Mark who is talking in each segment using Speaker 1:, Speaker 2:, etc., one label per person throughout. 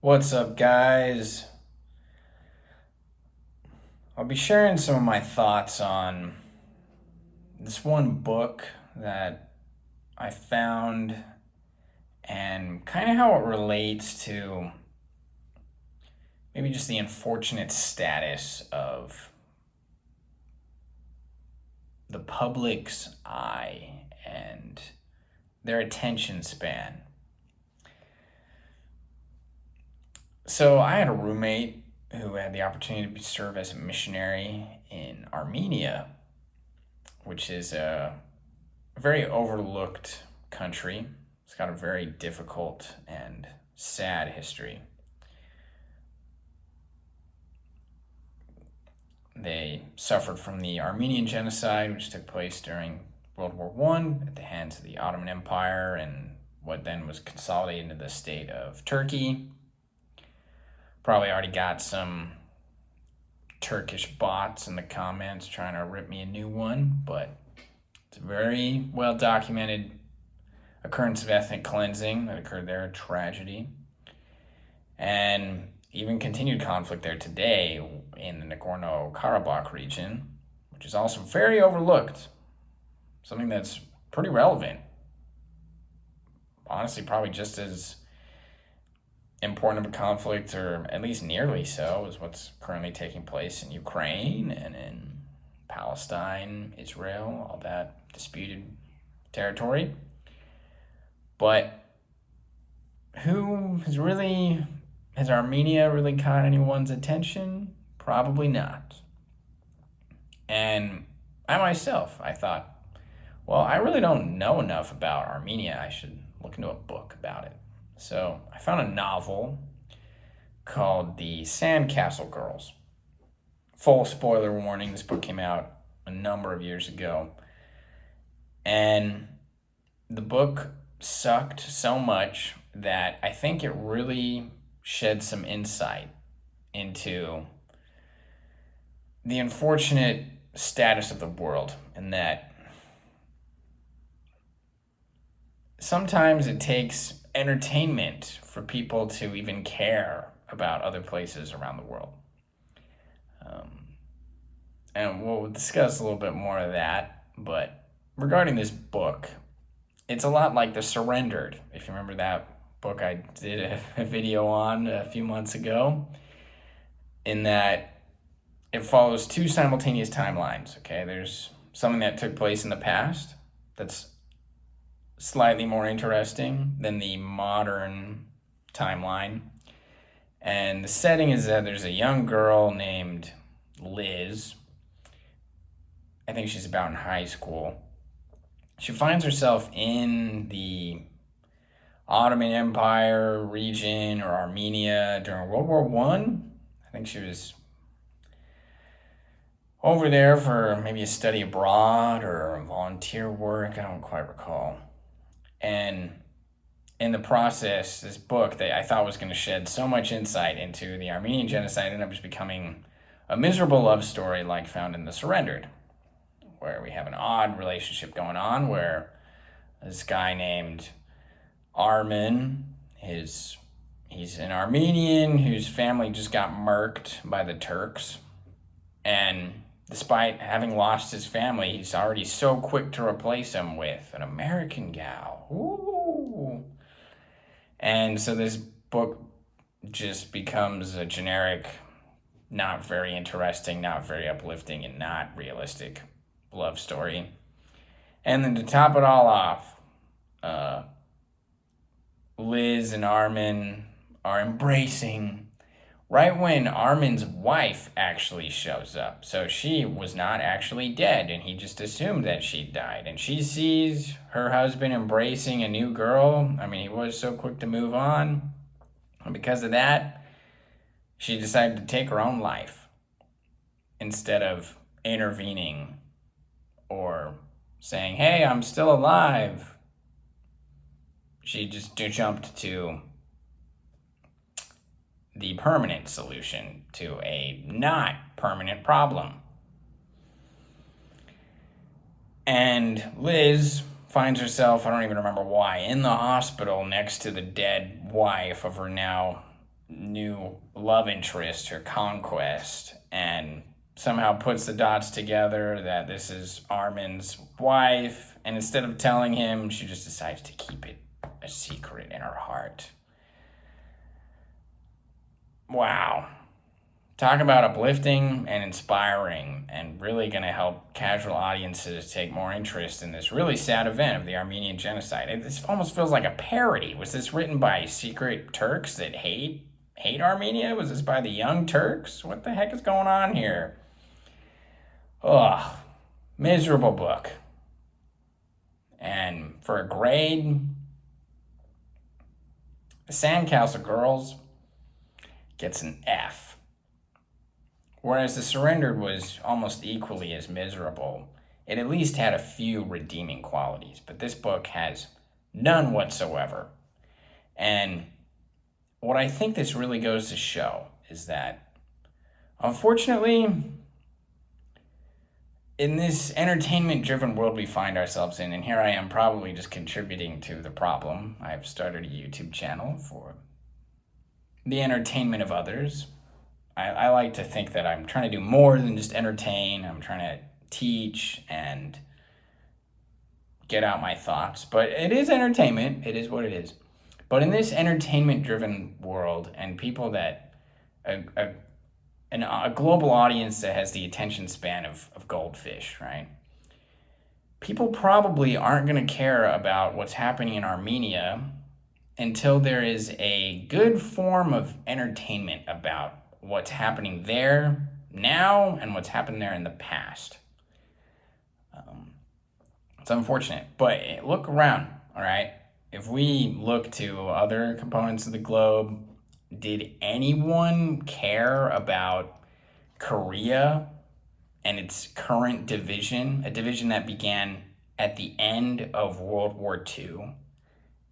Speaker 1: What's up, guys? I'll be sharing some of my thoughts on this one book that I found and kind of how it relates to maybe just the unfortunate status of the public's eye and their attention span. So, I had a roommate who had the opportunity to serve as a missionary in Armenia, which is a very overlooked country. It's got a very difficult and sad history. They suffered from the Armenian genocide, which took place during World War I at the hands of the Ottoman Empire and what then was consolidated into the state of Turkey. Probably already got some Turkish bots in the comments trying to rip me a new one, but it's a very well documented occurrence of ethnic cleansing that occurred there, a tragedy. And even continued conflict there today in the Nagorno-Karabakh region, which is also very overlooked. Something that's pretty relevant. Honestly, probably just as important of a conflict, or at least nearly so, is what's currently taking place in Ukraine and in Palestine, Israel, all that disputed territory. But has Armenia really caught anyone's attention? Probably not. And I myself, I thought, well, I really don't know enough about Armenia. I should look into a book about it. So I found a novel called The Sandcastle Girls. Full spoiler warning, this book came out a number of years ago. And the book sucked so much that I think it really shed some insight into the unfortunate status of the world, and that sometimes it takes entertainment for people to even care about other places around the world. And we'll discuss a little bit more of that. But regarding this book, it's a lot like The Surrendered, if you remember that book I did a video on a few months ago, in that it follows two simultaneous timelines, okay? There's something that took place in the past that's slightly more interesting than the modern timeline. And the setting is that there's a young girl named Liz. I think she's about in high school. She finds herself in the Ottoman Empire region, or Armenia, during World War One. I think she was over there for maybe a study abroad or volunteer work. I don't quite recall. And in the process, this book that I thought was going to shed so much insight into the Armenian genocide ended up just becoming a miserable love story like found in The Surrendered, where we have an odd relationship going on where this guy named Armin, he's an Armenian whose family just got murked by the Turks. And despite having lost his family, he's already so quick to replace him with an American gal. Ooh. And so this book just becomes a generic, not very interesting, not very uplifting, and not realistic love story. And then to top it all off, Liz and Armin are embracing right when Armin's wife actually shows up. So she was not actually dead, and he just assumed that she died. And she sees her husband embracing a new girl. I mean, he was so quick to move on. And because of that, she decided to take her own life instead of intervening or saying, hey, I'm still alive. She just jumped to the permanent solution to a not permanent problem. And Liz finds herself, I don't even remember why, in the hospital next to the dead wife of her now new love interest, her conquest, and somehow puts the dots together that this is Armin's wife. And instead of telling him, she just decides to keep it a secret in her heart. Wow. Talk about uplifting and inspiring and really going to help casual audiences take more interest in this really sad event of the Armenian genocide. This almost feels like a parody. Was this written by secret Turks that hate Armenia? Was this by the Young Turks? What the heck is going on here? Ugh. Miserable book. And for a grade, the Sandcastle Girls gets an F. Whereas The Surrendered was almost equally as miserable. It at least had a few redeeming qualities, but this book has none whatsoever. And what I think this really goes to show is that, unfortunately, in this entertainment-driven world we find ourselves in, and here I am probably just contributing to the problem. I've started a YouTube channel for the entertainment of others. I like to think that I'm trying to do more than just entertain. I'm trying to teach and get out my thoughts. But it is entertainment. It is what it is. But in this entertainment-driven world, and people that a global audience that has the attention span of goldfish, right? People probably aren't going to care about what's happening in Armenia until there is a good form of entertainment about what's happening there now and what's happened there in the past. It's unfortunate, but look around, all right? If we look to other components of the globe, did anyone care about Korea and its current division, a division that began at the end of World War II?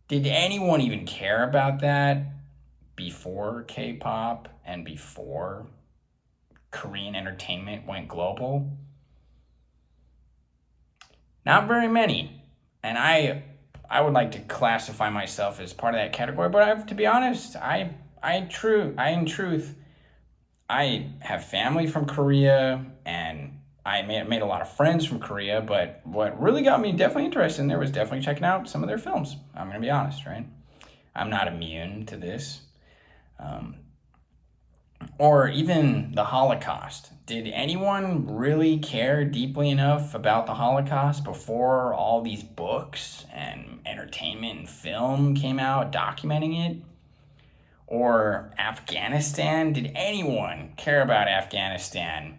Speaker 1: Did anyone even care about that before K-pop and before Korean entertainment went global? Not very many. And I would like to classify myself as part of that category, but to be honest, I in truth, I have family from Korea, and I made a lot of friends from Korea, but what really got me definitely interested in there was definitely checking out some of their films. I'm going to be honest, right? I'm not immune to this. Or even the Holocaust. Did anyone really care deeply enough about the Holocaust before all these books and entertainment and film came out documenting it? Or Afghanistan? Did anyone care about Afghanistan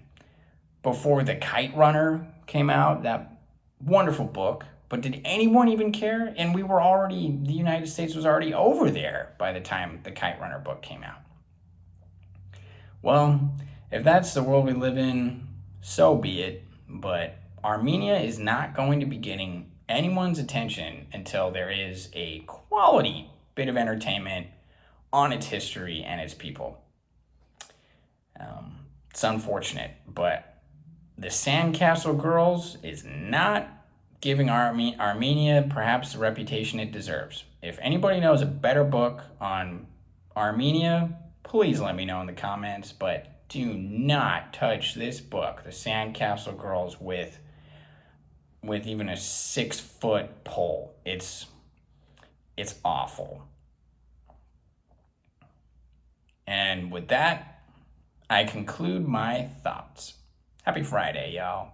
Speaker 1: before The Kite Runner came out? That wonderful book. But did anyone even care? And the United States was already over there by the time The Kite Runner book came out. Well, if that's the world we live in, so be it. But Armenia is not going to be getting anyone's attention until there is a quality bit of entertainment on its history and its people. It's unfortunate, but the Sandcastle Girls is not giving Armenia perhaps the reputation it deserves. If anybody knows a better book on Armenia, please let me know in the comments, but do not touch this book, The Sandcastle Girls, with even a 6-foot pole. It's awful. And with that, I conclude my thoughts. Happy Friday, y'all.